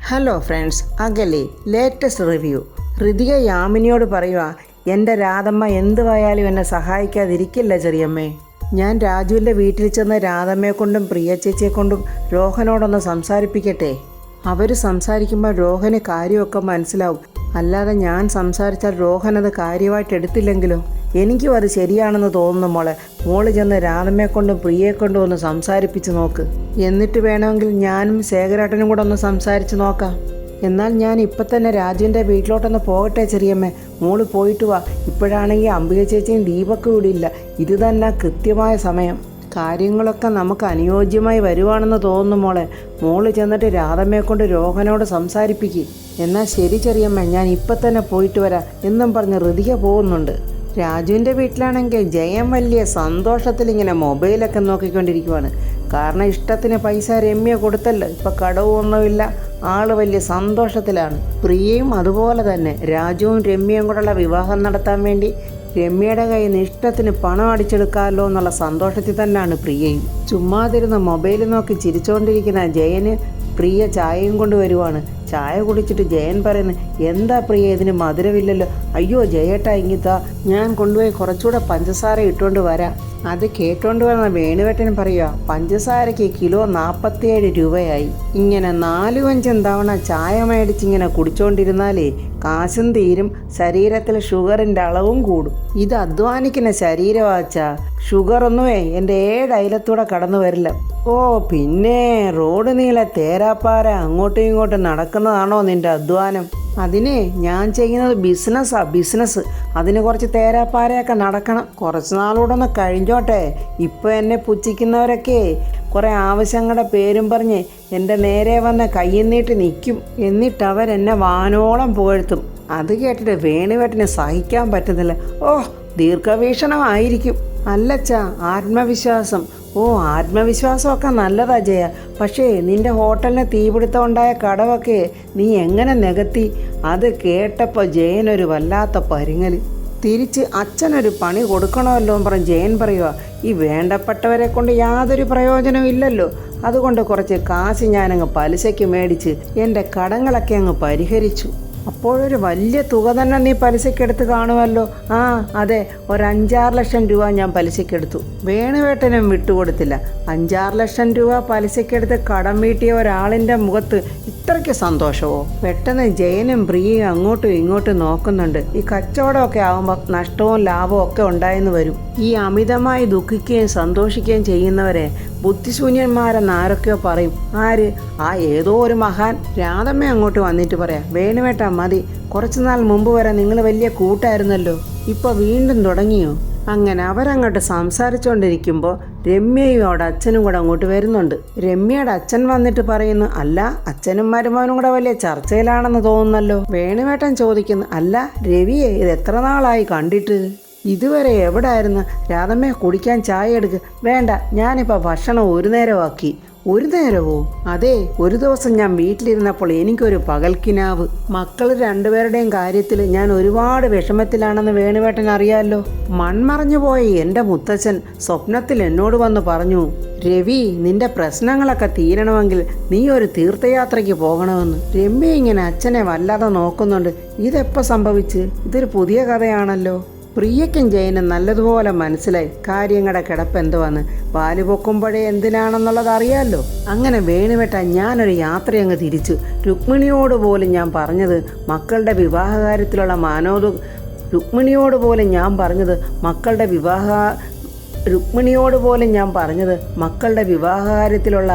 Hello friends, അകലെ latest review. Ritika യാമിനിയോട് പറയുക, എൻ്റെ രാധമ്മ എന്തുവായാലും എന്നെ സഹായിക്കാതിരിക്കില്ല ചെറിയമ്മേ. ഞാൻ രാജുവിൻ്റെ വീട്ടിൽ ചെന്ന് രാധമ്മയെ കൊണ്ടും പ്രിയ ചേച്ചിയെ കൊണ്ടും രോഹനോടൊന്ന് സംസാരിപ്പിക്കട്ടെ. അവർ സംസാരിക്കുമ്പോൾ രോഹന് കാര്യമൊക്കെ മനസ്സിലാവും. അല്ലാതെ ഞാൻ സംസാരിച്ചാൽ രോഹൻ അത് കാര്യമായിട്ട് എടുത്തില്ലെങ്കിലോ? എനിക്കും അത് ശരിയാണെന്ന് തോന്നുന്നു മോളെ. മോള് ചെന്ന് രാധമ്മയെ കൊണ്ടും പ്രിയയെ കൊണ്ടും ഒന്ന് സംസാരിപ്പിച്ച് നോക്ക്. എന്നിട്ട് വേണമെങ്കിൽ ഞാനും ശേഖരേട്ടനും കൂടെ ഒന്ന് സംസാരിച്ച് നോക്കാം. എന്നാൽ ഞാൻ ഇപ്പം തന്നെ രാജുവിൻ്റെ വീട്ടിലോട്ടൊന്ന് പോകട്ടെ ചെറിയമ്മേ. മോള് പോയിട്ട് വാ. ഇപ്പോഴാണെങ്കിൽ അംബിക ചേച്ചിയും ദീപക്കും ഇവിടെ ഇല്ല. ഇത് തന്നെ കൃത്യമായ സമയം. കാര്യങ്ങളൊക്കെ നമുക്ക് അനുയോജ്യമായി വരുവാണെന്ന് തോന്നുന്നു മോളെ. മോള് ചെന്നിട്ട് രാധമ്മയെ കൊണ്ട് രോഹനോട് സംസാരിപ്പിക്കുക. എന്നാൽ ശരി ചെറിയമ്മ, ഞാൻ ഇപ്പം തന്നെ പോയിട്ട് വരാം എന്നും പറഞ്ഞ് ഋതിക പോകുന്നുണ്ട്. രാജുവിൻ്റെ വീട്ടിലാണെങ്കിൽ ജയൻ വലിയ സന്തോഷത്തിൽ ഇങ്ങനെ മൊബൈലൊക്കെ നോക്കിക്കൊണ്ടിരിക്കുവാണ്. കാരണം ഇഷ്ടത്തിന് പൈസ രമ്യ കൊടുത്തല്ലോ, ഇപ്പം കടവൊന്നുമില്ല. ആൾ വലിയ സന്തോഷത്തിലാണ്. പ്രിയയും അതുപോലെ തന്നെ. രാജുവും രമ്യയും കൂടെയുള്ള വിവാഹം നടത്താൻ വേണ്ടി രമ്യയുടെ കയ്യിൽ നിന്ന് ഇഷ്ടത്തിന് പണം അടിച്ചെടുക്കാമല്ലോ എന്നുള്ള സന്തോഷത്തിൽ തന്നെയാണ് പ്രിയയും. ചുമ്മാതിരുന്ന് മൊബൈൽ നോക്കി ചിരിച്ചുകൊണ്ടിരിക്കുന്ന ജയന് പ്രിയ ചായയും കൊണ്ട് വരുവാണ്. ചായ കുടിച്ചിട്ട് ജയൻ പറയുന്നു, എന്താ പ്രിയ ഇതിന് മധുരമില്ലല്ലോ? അയ്യോ ജയേട്ടാ, ഇങ്ങിത്താ, ഞാൻ കൊണ്ടുപോയി കുറച്ചുകൂടെ പഞ്ചസാര ഇട്ടുകൊണ്ട് വരാം. അത് കേട്ടോണ്ട് വന്ന വേണുവേട്ടൻ പറയുക, പഞ്ചസാരയ്ക്ക് കിലോ 47 രൂപയായി. ഇങ്ങനെ 4-5 തവണ ചായ മേടിച്ചിങ്ങനെ കുടിച്ചോണ്ടിരുന്നാലേ കാശും തീരും, ശരീരത്തിൽ ഷുഗറിൻ്റെ അളവും കൂടും. ഇത് അധ്വാനിക്കുന്ന ശരീരമാച്ചാ. ഷുഗറൊന്നുമേ എൻ്റെ 7 അയലത്തൂടെ കടന്നു വരില്ല. ഓ പിന്നെ റോഡ് നീളെ തേരാപ്പാര അങ്ങോട്ടും ഇങ്ങോട്ടും നടക്കുന്നതാണോ നിൻ്റെ അധ്വാനം? അതിനെ ഞാൻ ചെയ്യുന്നത് ബിസിനസ്. അതിന് കുറച്ച് തേരാപ്പാരയൊക്കെ നടക്കണം. കുറച്ച് നാളൂടെ ഒന്ന് കഴിഞ്ഞോട്ടെ. ഇപ്പോൾ എന്നെ പുച്ഛിക്കുന്നവരൊക്കെ കുറേ ആവശ്യങ്ങളുടെ പേരും പറഞ്ഞ് എൻ്റെ നേരെ വന്ന് കയ്യിൽ നീട്ടി നിൽക്കും. എന്നിട്ട് അവരെന്നെ വാനോളം പുകഴ്ത്തും. അത് കേട്ടിട്ട് വേണുവേട്ടന് സഹിക്കാൻ പറ്റുന്നില്ല. ഓ, ദീർഘവീക്ഷണമായിരിക്കും. അല്ലച്ചാ, ആത്മവിശ്വാസം. ഓ, ആത്മവിശ്വാസമൊക്കെ നല്ലതാ ജയ. പക്ഷേ നിൻ്റെ ഹോട്ടലിന് തീപിടുത്തം ഉണ്ടായ കടവൊക്കെ നീ എങ്ങനെ നികത്തി? അത് കേട്ടപ്പോൾ ജയനൊരു വല്ലാത്ത പരുങ്ങൽ. തിരിച്ച് അച്ഛനൊരു പണി കൊടുക്കണമല്ലോ എന്ന് പറഞ്ഞ് ജയൻ പറയുക, ഈ വേണ്ടപ്പെട്ടവരെ കൊണ്ട് യാതൊരു പ്രയോജനവും ഇല്ലല്ലോ. അതുകൊണ്ട് കുറച്ച് കാശ് ഞാനങ്ങ് പലിശയ്ക്ക് മേടിച്ച് എൻ്റെ കടങ്ങളൊക്കെ അങ്ങ് പരിഹരിച്ചു. അപ്പോഴൊരു വലിയ തുക തന്നെ നീ പലിശക്കെടുത്ത് കാണുമല്ലോ? ആ അതെ, ഒരു 5-6 ലക്ഷം രൂപ ഞാൻ പലിശക്കെടുത്തു. വേണുവേട്ടനും വിട്ടുകൊടുത്തില്ല. 5-6 ലക്ഷം രൂപ പലിശക്കെടുത്ത് കടം വീട്ടിയ ഒരാളിൻ്റെ മുഖത്ത് ഇത്രയ്ക്ക് സന്തോഷമോ? പെട്ടെന്ന് ജയനും പ്രിയയും അങ്ങോട്ടും ഇങ്ങോട്ടും നോക്കുന്നുണ്ട്. ഈ കച്ചവടമൊക്കെ ആകുമ്പോൾ നഷ്ടവും ലാഭവും ഒക്കെ ഉണ്ടായെന്ന് വരും. ഈ അമിതമായി ദുഃഖിക്കുകയും സന്തോഷിക്കുകയും ചെയ്യുന്നവരെ ബുദ്ധിശൂന്യന്മാരെന്ന് ആരൊക്കെയോ പറയും. ആര്? ആ ഏതോ ഒരു മഹാൻ. രാധമ്മ അങ്ങോട്ട് വന്നിട്ട് പറയാം, വേണുവേട്ട മതി, കുറച്ചു നാൾ മുമ്പ് വരെ നിങ്ങൾ വലിയ കൂട്ടായിരുന്നല്ലോ, ഇപ്പോൾ വീണ്ടും തുടങ്ങിയോ? അങ്ങനെ അവരങ്ങോട്ട് സംസാരിച്ചുകൊണ്ടിരിക്കുമ്പോൾ രമ്യയും അവിടെ അച്ഛനും കൂടെ അങ്ങോട്ട് വരുന്നുണ്ട്. രമ്യയുടെ അച്ഛൻ വന്നിട്ട് പറയുന്നു, അല്ല അച്ഛനും മരുമോനും കൂടെ വലിയ ചർച്ചയിലാണെന്ന് തോന്നുന്നല്ലോ. വേണുവേട്ടൻ ചോദിക്കുന്നു, അല്ല രവിയെ ഇത് എത്ര നാളായി കണ്ടിട്ട്? ഇതുവരെ എവിടായിരുന്നു? രാധമ്മയെ കുടിക്കാൻ ചായ എടുക്ക്. വേണ്ട, ഞാനിപ്പോൾ ഭക്ഷണം ഒരു നേരമാക്കി. ഒരു നേരമോ? അതെ, ഒരു ദിവസം ഞാൻ വീട്ടിലിരുന്നപ്പോൾ എനിക്കൊരു പകൽക്കിനാവ്. മക്കൾ 2 കാര്യത്തിൽ ഞാൻ ഒരുപാട് വിഷമത്തിലാണെന്ന് വേണുവേട്ടൻ അറിയാമല്ലോ. മൺമറഞ്ഞു പോയ എൻ്റെ മുത്തച്ഛൻ സ്വപ്നത്തിൽ എന്നോട് വന്ന് പറഞ്ഞു, രവി, നിന്റെ പ്രശ്നങ്ങളൊക്കെ തീരണമെങ്കിൽ നീ ഒരു തീർത്ഥയാത്രയ്ക്ക് പോകണമെന്ന്. രമ്യ ഇങ്ങനെ അച്ഛനെ വല്ലാതെ നോക്കുന്നുണ്ട്. ഇതെപ്പോൾ സംഭവിച്ച്? ഇതൊരു പുതിയ കഥയാണല്ലോ. പ്രിയയ്ക്കും ജയനും നല്ലതുപോലെ മനസ്സിലായി കാര്യങ്ങളുടെ കിടപ്പ് എന്തുവന്ന്. പാല് പൊക്കുമ്പോഴേ എന്തിനാണെന്നുള്ളത് അറിയാമല്ലോ. അങ്ങനെ വേണുവേട്ട ഞാനൊരു യാത്രയങ്ങ് തിരിച്ചു. രുക്മിണിയോട് പോലും ഞാൻ പറഞ്ഞത് മക്കളുടെ വിവാഹകാര്യത്തിലുള്ള രുക്മിണിയോട് പോലും ഞാൻ പറഞ്ഞത് മക്കളുടെ വിവാഹകാര്യത്തിലുള്ള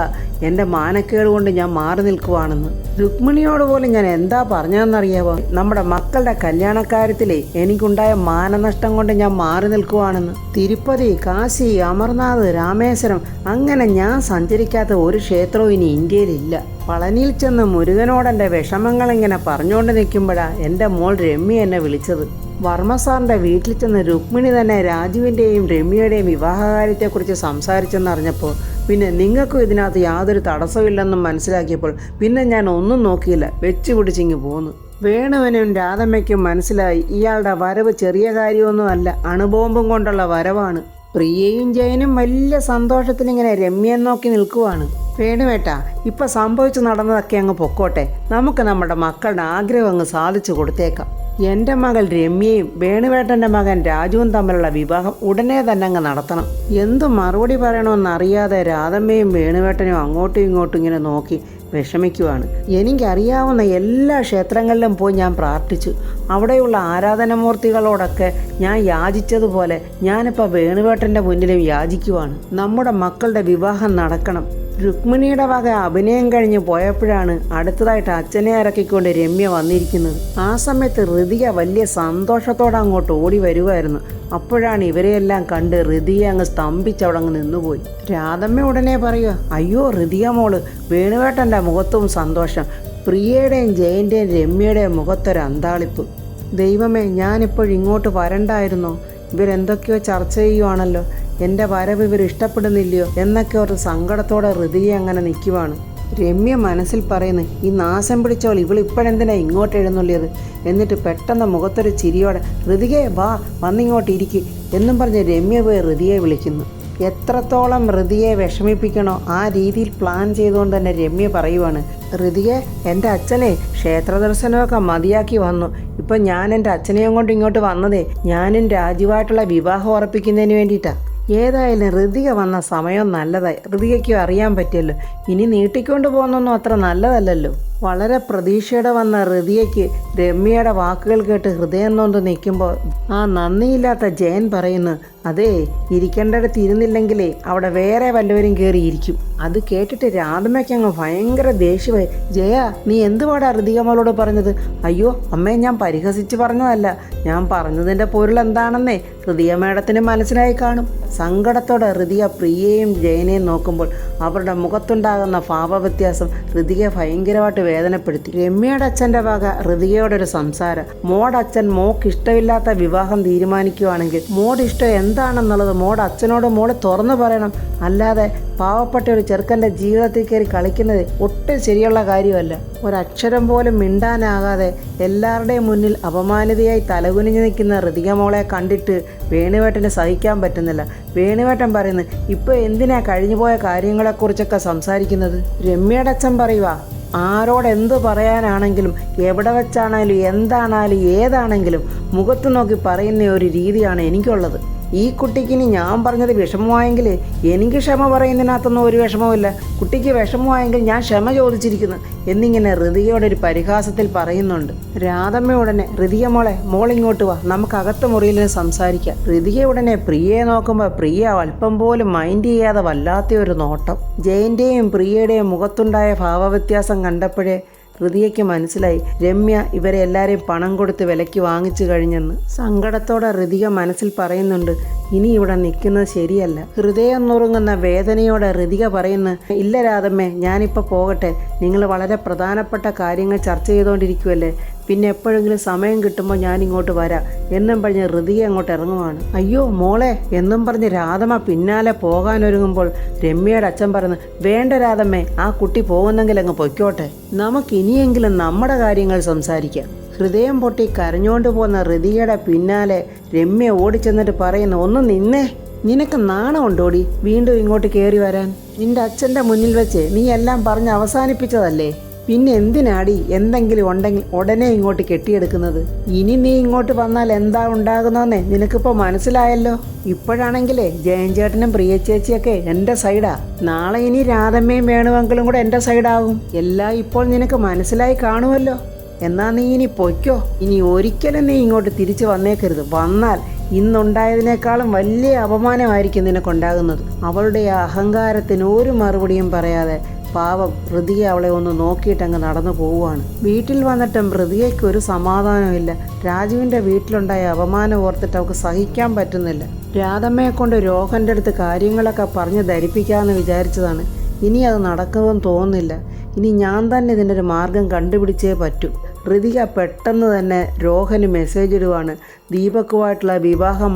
എൻ്റെ മാനക്കേട് കൊണ്ട് ഞാൻ മാറി നിൽക്കുവാണെന്ന്. രുക്മിണിയോട് പോലും ഞാൻ എന്താ പറഞ്ഞതെന്നറിയാമോ? നമ്മുടെ മക്കളുടെ കല്യാണക്കാര്യത്തിലേ എനിക്കുണ്ടായ മാനനഷ്ടം കൊണ്ട് ഞാൻ മാറി നിൽക്കുവാണെന്ന്. തിരുപ്പതി, കാശി, അമർനാഥ്, രാമേശ്വരം, അങ്ങനെ ഞാൻ സഞ്ചരിക്കാത്ത ഒരു ക്ഷേത്രവും ഇനി ഇന്ത്യയിലില്ല. പളനിയിൽ ചെന്ന് മുരുകനോടെൻ്റെ വിഷമങ്ങളിങ്ങനെ പറഞ്ഞുകൊണ്ട് നിൽക്കുമ്പോഴാണ് എൻ്റെ മോൾ രമ്യ എന്നെ വിളിച്ചത്. വർമ്മ സാറിൻ്റെ വീട്ടിൽ ചെന്ന് രുക്മിണി തന്നെ രാജുവിൻ്റെയും രമ്യയുടെയും വിവാഹകാര്യത്തെക്കുറിച്ച് സംസാരിച്ചെന്നറിഞ്ഞപ്പോൾ പിന്നെ നിങ്ങൾക്കും ഇതിനകത്ത് യാതൊരു തടസ്സമില്ലെന്നും മനസ്സിലാക്കിയപ്പോൾ പിന്നെ ഞാൻ ഒന്നും നോക്കിയില്ല, വെച്ച് പിടിച്ചിങ്ങ് പോന്നു. വേണുവിനും രാധമ്മയ്ക്കും മനസ്സിലായി ഇയാളുടെ വരവ് ചെറിയ കാര്യമൊന്നുമല്ല, അണുബോംബും കൊണ്ടുള്ള വരവാണ്. പ്രിയയും ജയനും വലിയ സന്തോഷത്തിലിങ്ങനെ രമ്യയെ നോക്കി നിൽക്കുവാണ്. വേണുവേട്ടാ, ഇപ്പം സംഭവിച്ചു നടന്നതൊക്കെ അങ്ങ് പൊക്കോട്ടെ, നമുക്ക് നമ്മുടെ മക്കളുടെ ആഗ്രഹം അങ്ങ് സാധിച്ചു കൊടുത്തേക്കാം. എൻ്റെ മകൾ രമ്യയും വേണുവേട്ടൻ്റെ മകൻ രാജുവും തമ്മിലുള്ള വിവാഹം ഉടനെ തന്നെ അങ്ങ് നടത്തണം. എന്തു മറുപടി പറയണമെന്നറിയാതെ രാധമ്മയും വേണുവേട്ടനും അങ്ങോട്ടും ഇങ്ങോട്ടും ഇങ്ങനെ നോക്കി വിഷമിക്കുവാണ്. എനിക്കറിയാവുന്ന എല്ലാ ക്ഷേത്രങ്ങളിലും പോയി ഞാൻ പ്രാർത്ഥിച്ചു. അവിടെയുള്ള ആരാധനാമൂർത്തികളോടൊക്കെ ഞാൻ യാചിച്ചതുപോലെ ഞാനിപ്പോൾ വേണുവേട്ടൻ്റെ മുന്നിലും യാചിക്കുവാണ്. നമ്മുടെ മക്കളുടെ വിവാഹം നടക്കണം. രുക്മിണിയുടെ വക അഭിനയം കഴിഞ്ഞ് പോയപ്പോഴാണ് അടുത്തതായിട്ട് അച്ഛനെ ഇറക്കിക്കൊണ്ട് രമ്യ വന്നിരിക്കുന്നത്. ആ സമയത്ത് ഋതിക വലിയ സന്തോഷത്തോടെ അങ്ങോട്ട് ഓടി വരുമായിരുന്നു. അപ്പോഴാണ് ഇവരെയെല്ലാം കണ്ട് ഋതിയെ അങ്ങ് സ്തംഭിച്ചവിടെ അങ്ങ് നിന്നുപോയി. രാധമ്മ ഉടനെ പറയുക, അയ്യോ ഋതിക മോള്, വേണുവേട്ടൻ്റെ മുഖത്തും സന്തോഷം, പ്രിയയുടെയും ജയൻ്റെയും രമ്യയുടെയും മുഖത്തൊരു അന്താളിപ്പ്. ദൈവമേ, ഞാനിപ്പോഴിങ്ങോട്ട് വരണ്ടായിരുന്നോ? ഇവരെന്തൊക്കെയോ ചർച്ച ചെയ്യുവാണല്ലോ, എൻ്റെ വരവ് ഇവർ ഇഷ്ടപ്പെടുന്നില്ലയോ എന്നൊക്കെ ഒരു സങ്കടത്തോടെ ഋതിയെ അങ്ങനെ നിൽക്കുവാണ്. രമ്യ മനസ്സിൽ പറയുന്നു, ഈ നാശം പിടിച്ചവൾ ഇവളിപ്പോഴെന്തിനാ ഇങ്ങോട്ട് എഴുന്നള്ളിയത്? എന്നിട്ട് പെട്ടെന്ന് മുഖത്തൊരു ചിരിയോടെ, ഋതികയെ വാ, വന്നിങ്ങോട്ട് ഇരിക്ക് എന്നും പറഞ്ഞ് രമ്യ പോയി ഋതിയെ വിളിക്കുന്നു. എത്രത്തോളം ഋതിയെ വിഷമിപ്പിക്കണോ ആ രീതിയിൽ പ്ലാൻ ചെയ്തുകൊണ്ട് തന്നെ രമ്യ പറയുവാണ്, ഋതികെ, എൻ്റെ അച്ഛനെ ക്ഷേത്ര ദർശനമൊക്കെ മതിയാക്കി വന്നു. ഇപ്പം ഞാൻ എൻ്റെ അച്ഛനെയും കൊണ്ട് ഇങ്ങോട്ട് വന്നതേ ഞാനും രാജുവായിട്ടുള്ള വിവാഹം ഉറപ്പിക്കുന്നതിന് വേണ്ടിയിട്ടാണ്. ഏതായാലും ഋതിക വന്ന സമയം നല്ലതായി. ഋതികയ്ക്കും അറിയാൻ പറ്റിയല്ലോ, ഇനി നീട്ടിക്കൊണ്ട് പോകുന്നൊന്നും അത്ര നല്ലതല്ലല്ലോ. വളരെ പ്രതീക്ഷയോടെ വന്ന ഋതികയ്ക്ക് രമ്യയുടെ വാക്കുകൾ കേട്ട് ഹൃദയം നൊന്ത് നിൽക്കുമ്പോൾ ആ നന്ദിയില്ലാത്ത ജയൻ പറയുന്നു, അതേ, ഇരിക്കേണ്ടടുത്ത് ഇരുന്നില്ലെങ്കിലേ അവിടെ വേറെ വല്ലവരും കയറിയിരിക്കും. അത് കേട്ടിട്ട് രാധമ്മയ്ക്ക് അങ്ങ് ഭയങ്കര ദേഷ്യമായി. ജയ, നീ എന്തുപാടാ ഋതികമ്മളോട് പറഞ്ഞത്? അയ്യോ അമ്മേ, ഞാൻ പരിഹസിച്ച് പറഞ്ഞതല്ല, ഞാൻ പറഞ്ഞതിൻ്റെ പൊരുൾ എന്താണെന്നേ ഋതിക മേഡത്തിന് മനസ്സിലായി കാണും. സങ്കടത്തോടെ ഋതിക പ്രിയയും ജയനെയും നോക്കുമ്പോൾ അവരുടെ മുഖത്തുണ്ടാകുന്ന ഭാവവ്യത്യാസം ഋതികയെ ഭയങ്കരമായിട്ട് വേദനപ്പെടുത്തി. രമ്യയുടെ അച്ഛൻ്റെ വക ഋതികയോടൊരു സംസാരം. മോടച്ഛൻ മോക്ക് ഇഷ്ടമില്ലാത്ത വിവാഹം തീരുമാനിക്കുകയാണെങ്കിൽ മോഡ് ഇഷ്ടം എന്താണെന്നുള്ളത് മോഡ് അച്ഛനോട് മോള് തുറന്നു പറയണം. അല്ലാതെ പാവപ്പെട്ട ഒരു ചെറുക്കൻ്റെ ജീവിതത്തിൽ കയറി കളിക്കുന്നത് ഒട്ടും ശരിയുള്ള കാര്യമല്ല. ഒരക്ഷരം പോലും മിണ്ടാനാകാതെ എല്ലാവരുടെയും മുന്നിൽ അപമാനിതയായി തലകുനിഞ്ഞു നിൽക്കുന്ന ഋതിക മോളെ കണ്ടിട്ട് വേണുവേട്ടന് സഹിക്കാൻ പറ്റുന്നില്ല. വേണുവേട്ടൻ പറയുന്നു, ഇപ്പോൾ എന്തിനാ കഴിഞ്ഞുപോയ കാര്യങ്ങളെക്കുറിച്ചൊക്കെ സംസാരിക്കുന്നത്? രമ്യയുടെ അച്ഛൻ പറയുക, ആരോടെന്ത് പറയാനാണെങ്കിലും എവിടെ വെച്ചാണെങ്കിലും എന്താണാലും ഏതാണെങ്കിലും മുഖത്ത് നോക്കി പറയുന്ന ഒരു രീതിയാണ് എനിക്കുള്ളത്. ഈ കുട്ടിക്കിനി ഞാൻ പറഞ്ഞത് വിഷമമായെങ്കിൽ എനിക്ക് ക്ഷമ പറയുന്നതിനകത്തൊന്നും ഒരു വിഷമവുമില്ല. കുട്ടിക്ക് വിഷമമായെങ്കിൽ ഞാൻ ക്ഷമ ചോദിച്ചിരിക്കുന്നു എന്നിങ്ങനെ ഋതികയോടെ ഒരു പരിഹാസത്തിൽ പറയുന്നുണ്ട്. രാധമ്മ ഉടനെ, ഋതിക മോളെ, മോളിങ്ങോട്ട് വാ, നമുക്ക് അകത്ത് മുറിയിൽ സംസാരിക്കാം. ഋതിക ഉടനെ പ്രിയയെ നോക്കുമ്പോൾ പ്രിയ അല്പം പോലും മൈൻഡ് ചെയ്യാതെ വല്ലാത്ത ഒരു നോട്ടം. ജയൻ്റെയും പ്രിയയുടെയും മുഖത്തുണ്ടായ ഭാവവ്യത്യാസം കണ്ടപ്പോഴേ ഋതികയ്ക്ക് മനസ്സിലായി രമ്യ ഇവരെ എല്ലാവരെയും പണം കൊടുത്ത് വിലയ്ക്ക് വാങ്ങിച്ചു കഴിഞ്ഞെന്ന്. സങ്കടത്തോടെ ഋതിക മനസ്സിൽ പറയുന്നുണ്ട്, ഇനി ഇവിടെ നിൽക്കുന്നത് ശരിയല്ല. ഹൃദയം നുറുങ്ങുന്ന വേദനയോടെ ഋതിക പറയുന്നു, ഇല്ല രാധമ്മേ, ഞാനിപ്പോൾ പോകട്ടെ. നിങ്ങൾ വളരെ പ്രധാനപ്പെട്ട കാര്യങ്ങൾ ചർച്ച ചെയ്തുകൊണ്ടിരിക്കുമല്ലേ, പിന്നെ എപ്പോഴെങ്കിലും സമയം കിട്ടുമ്പോൾ ഞാൻ ഇങ്ങോട്ട് വരാം എന്നും പറഞ്ഞ് ഋതിക അങ്ങോട്ട് ഇറങ്ങുവാണ്. അയ്യോ മോളെ എന്നും പറഞ്ഞ് രാധമ്മ പിന്നാലെ പോകാനൊരുങ്ങുമ്പോൾ രമ്യയുടെ അച്ഛൻ പറഞ്ഞു, വേണ്ട രാധമ്മേ, ആ കുട്ടി പോകുന്നെങ്കിൽ അങ്ങ് പൊയ്ക്കോട്ടെ, നമുക്കിനിയെങ്കിലും നമ്മുടെ കാര്യങ്ങൾ സംസാരിക്കാം. ഹൃദയം പൊട്ടി കരഞ്ഞുകൊണ്ട് പോകുന്ന ഋതികയുടെ പിന്നാലെ രമ്യ ഓടിച്ചെന്നിട്ട് പറയുന്നു, ഒന്ന് നിന്നേ, നിനക്ക് നാണമുണ്ടോടി വീണ്ടും ഇങ്ങോട്ട് കയറി വരാൻ? നിന്റെ അച്ഛൻ്റെ മുന്നിൽ വെച്ച് നീ എല്ലാം പറഞ്ഞ് അവസാനിപ്പിച്ചതല്ലേ, പിന്നെ എന്തിനാടി എന്തെങ്കിലും ഉണ്ടെങ്കിൽ ഉടനെ ഇങ്ങോട്ട് കെട്ടിയെടുക്കുന്നത്? ഇനി നീ ഇങ്ങോട്ട് വന്നാൽ എന്താ ഉണ്ടാകുന്നതെന്നേ നിനക്കിപ്പോൾ മനസ്സിലായല്ലോ. ഇപ്പോഴാണെങ്കിലേ ജയൻ ചേട്ടനും പ്രിയ ചേച്ചിയൊക്കെ എൻ്റെ സൈഡാ, നാളെ ഇനി രാധമ്മയും വേണുവെങ്കിലും കൂടെ എൻ്റെ സൈഡാകും. എല്ലാം ഇപ്പോൾ നിനക്ക് മനസ്സിലായി കാണുമല്ലോ. എന്നാ നീ ഇനി പൊയ്ക്കോ, ഇനി ഒരിക്കലും നീ ഇങ്ങോട്ട് തിരിച്ചു വന്നേക്കരുത്. വന്നാൽ ഇന്നുണ്ടായതിനേക്കാളും വലിയ അപമാനമായിരിക്കും നിനക്കുണ്ടാകുന്നത്. അവളുടെ അഹങ്കാരത്തിന് ഒരു മറുപടിയും പറയാതെ പാവം ഋതിക അവളെ ഒന്ന് നോക്കിയിട്ടങ്ങ് നടന്നു പോവുകയാണ്. വീട്ടിൽ വന്നിട്ടും ഋതികയ്ക്ക് ഒരു സമാധാനമില്ല. രാജുവിൻ്റെ വീട്ടിലുണ്ടായ അപമാനം ഓർത്തിട്ട് അവൾക്ക് സഹിക്കാൻ പറ്റുന്നില്ല. രാധമ്മയെ കൊണ്ട് രോഹൻ്റെ അടുത്ത് കാര്യങ്ങളൊക്കെ പറഞ്ഞ് ധരിപ്പിക്കാമെന്ന് വിചാരിച്ചതാണ്. ഇനി അത് നടക്കുമെന്ന് തോന്നുന്നില്ല. ഇനി ഞാൻ തന്നെ ഇതിനൊരു മാർഗം കണ്ടുപിടിച്ചേ പറ്റൂ. ഋതിക പെട്ടെന്ന് തന്നെ രോഹന് മെസ്സേജ് ഇടുവാണ്. ദീപക്കുമായിട്ടുള്ള വിവാഹം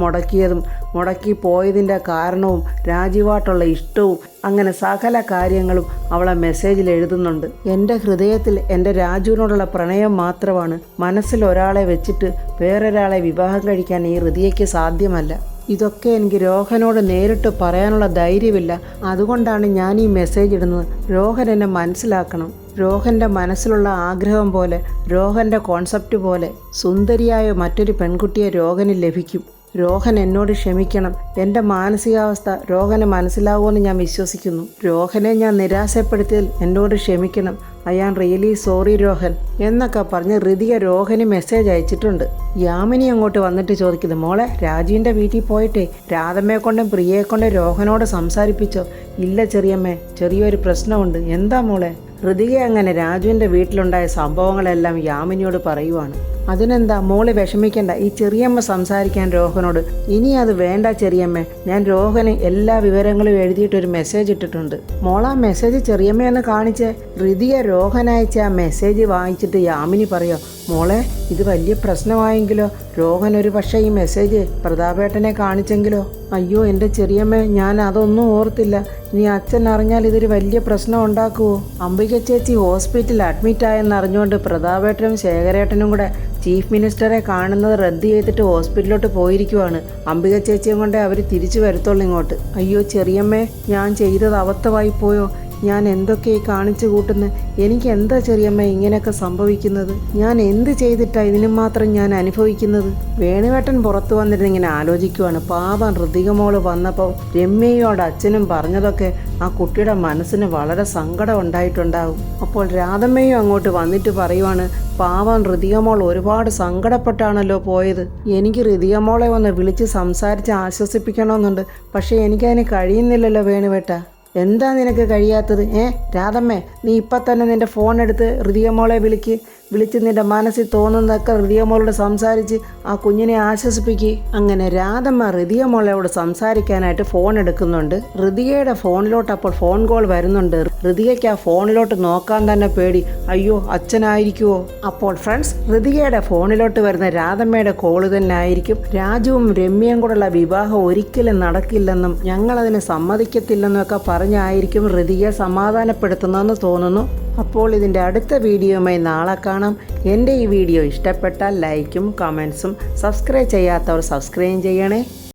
മുടക്കി പോയതിൻ്റെ കാരണവും രാജുവായിട്ടുള്ള ഇഷ്ടവും അങ്ങനെ സകല കാര്യങ്ങളും അവളെ മെസ്സേജിൽ എഴുതുന്നുണ്ട്. എൻ്റെ ഹൃദയത്തിൽ എൻ്റെ രാജുവിനോടുള്ള പ്രണയം മാത്രമാണ്. മനസ്സിൽ ഒരാളെ വെച്ചിട്ട് വേറൊരാളെ വിവാഹം കഴിക്കാൻ ഈ ഋതികയ്ക്ക് സാധ്യമല്ല. ഇതൊക്കെ എനിക്ക് രോഹനോട് നേരിട്ട് പറയാനുള്ള ധൈര്യമില്ല. അതുകൊണ്ടാണ് ഞാൻ ഈ മെസ്സേജ് ഇടുന്നത്. രോഹൻ എന്നെ മനസ്സിലാക്കണം. രോഹൻ്റെ മനസ്സിലുള്ള ആഗ്രഹം പോലെ, രോഹൻ്റെ കോൺസെപ്റ്റ് പോലെ സുന്ദരിയായ മറ്റൊരു പെൺകുട്ടിയെ രോഹന് ലഭിക്കും. രോഹൻ എന്നോട് ക്ഷമിക്കണം. എൻ്റെ മാനസികാവസ്ഥ രോഹന് മനസ്സിലാവുമെന്ന് ഞാൻ വിശ്വസിക്കുന്നു. രോഹനെ ഞാൻ നിരാശപ്പെടുത്തിയതിൽ എന്നോട് ക്ഷമിക്കണം. I am really sorry Rohan എന്നൊക്കെ പറഞ്ഞ് ഋതിക രോഹന് മെസ്സേജ് അയച്ചിട്ടുണ്ട്. യാമിനി അങ്ങോട്ട് വന്നിട്ട് ചോദിക്കുന്നത്, മോളെ രാജുവിൻ്റെ വീട്ടിൽ പോയിട്ടേ രാധമ്മയെ കൊണ്ടും പ്രിയയെ കൊണ്ടും രോഹനോട് സംസാരിപ്പിച്ചോ? ഇല്ല ചെറിയമ്മേ, ചെറിയൊരു പ്രശ്നമുണ്ട്. എന്താ മോളെ? ഋതിക അങ്ങനെ രാജുവിൻ്റെ വീട്ടിലുണ്ടായ സംഭവങ്ങളെല്ലാം യാമിനിയോട് പറയുവാണ്. അതിനെന്താ മോള് വിഷമിക്കണ്ട, ഈ ചെറിയമ്മ സംസാരിക്കാൻ രോഹനോട്. ഇനി അത് വേണ്ട ചെറിയമ്മ, ഞാൻ രോഹന് എല്ലാ വിവരങ്ങളും എഴുതിയിട്ടൊരു മെസ്സേജ് ഇട്ടിട്ടുണ്ട്. മോളാ മെസ്സേജ് ചെറിയമ്മയെന്ന് കാണിച്ച് ഋതിക രോഹൻ അയച്ച ആ മെസ്സേജ് വായിച്ചിട്ട് യാമിനി പറയോ, മോളെ ഇത് വലിയ പ്രശ്നമായെങ്കിലോ? രോഹൻ ഒരു പക്ഷേ ഈ മെസ്സേജ് പ്രതാപേട്ടനെ കാണിച്ചെങ്കിലോ? അയ്യോ എൻ്റെ ചെറിയമ്മ, ഞാൻ അതൊന്നും ഓർത്തില്ല. ഇനി അച്ഛൻ അറിഞ്ഞാൽ ഇതൊരു വലിയ പ്രശ്നം ഉണ്ടാക്കുമോ? അംബിക ചേച്ചി ഹോസ്പിറ്റലിൽ അഡ്മിറ്റായെന്ന് അറിഞ്ഞുകൊണ്ട് പ്രതാപേട്ടനും ശേഖരേട്ടനും കൂടെ ചീഫ് മിനിസ്റ്ററെ കാണുന്നത് റദ്ദ് ചെയ്തിട്ട് ഹോസ്പിറ്റലിലോട്ട് പോയിരിക്കുവാണ്. അംബിക ചേച്ചിയും കൊണ്ട് അവർ തിരിച്ചു വരത്തുള്ളൂ ഇങ്ങോട്ട്. അയ്യോ ചെറിയമ്മേ, ഞാൻ ചെയ്തത് അബദ്ധമായി പോയോ? ഞാൻ എന്തൊക്കെ കാണിച്ചു കൂട്ടുന്നു? എനിക്ക് എന്താ ചെറിയമ്മ ഇങ്ങനെയൊക്കെ സംഭവിക്കുന്നത്? ഞാൻ എന്ത് ചെയ്തിട്ടാണ് ഇതിനും മാത്രം ഞാൻ അനുഭവിക്കുന്നത്? വേണുവേട്ടൻ പുറത്തു വന്നിരുന്ന് ഇങ്ങനെ ആലോചിക്കുവാണ്. പാവം ഋതിക മോള് വന്നപ്പോൾ രമ്യയോട് അച്ഛനും പറഞ്ഞതൊക്കെ ആ കുട്ടിയുടെ മനസ്സിന് വളരെ സങ്കടം ഉണ്ടായിട്ടുണ്ടാവും. അപ്പോൾ രാധമ്മയും അങ്ങോട്ട് വന്നിട്ട് പറയുവാണ്, പാവം ഋതിക മോൾ ഒരുപാട് സങ്കടപ്പെട്ടാണല്ലോ പോയത്. എനിക്ക് ഋതിക മോളെ ഒന്ന് വിളിച്ച് സംസാരിച്ച് ആശ്വസിപ്പിക്കണമെന്നുണ്ട്. പക്ഷേ എനിക്കതിന് കഴിയുന്നില്ലല്ലോ വേണുവേട്ട. എന്താ നിനക്ക് കഴിയാത്തത്? രാധമ്മേ, നീ ഇപ്പം തന്നെ നിൻ്റെ ഫോൺ എടുത്ത് ഋതിക മോളെ വിളിച്ച് നിൻ്റെ മനസ്സിൽ തോന്നുന്നതൊക്കെ ഋതിക മോളോട് സംസാരിച്ച് ആ കുഞ്ഞിനെ ആശ്വസിപ്പിക്കുക. അങ്ങനെ രാധമ്മ ഋതിക മോളോട് സംസാരിക്കാനായിട്ട് ഫോൺ എടുക്കുന്നുണ്ട്. ഋതികയുടെ ഫോണിലോട്ട് അപ്പോൾ ഫോൺ കോൾ വരുന്നുണ്ട്. ഋതികയ്ക്ക് ആ ഫോണിലോട്ട് നോക്കാൻ തന്നെ പേടി. അയ്യോ അച്ഛനായിരിക്കുമോ? അപ്പോൾ ഫ്രണ്ട്സ്, ഋതികയുടെ ഫോണിലോട്ട് വരുന്ന രാധമ്മയുടെ കോള് തന്നെ ആയിരിക്കും. രാജുവും രമ്യയും കൂടെയുള്ള വിവാഹം ഒരിക്കലും നടക്കില്ലെന്നും ഞങ്ങളതിന് സമ്മതിക്കത്തില്ലെന്നും ഒക്കെ പറഞ്ഞായിരിക്കും ഋതികയെ സമാധാനപ്പെടുത്തുന്നതെന്ന് തോന്നുന്നു. അപ്പോൾ ഇതിൻ്റെ അടുത്ത വീഡിയോയുമായി നാളെ കാണാം. എൻ്റെ ഈ വീഡിയോ ഇഷ്ടപ്പെട്ടാൽ ലൈക്കും കമൻസും, സബ്സ്ക്രൈബ് ചെയ്യാത്തവർ സബ്സ്ക്രൈബ് ചെയ്യണേ.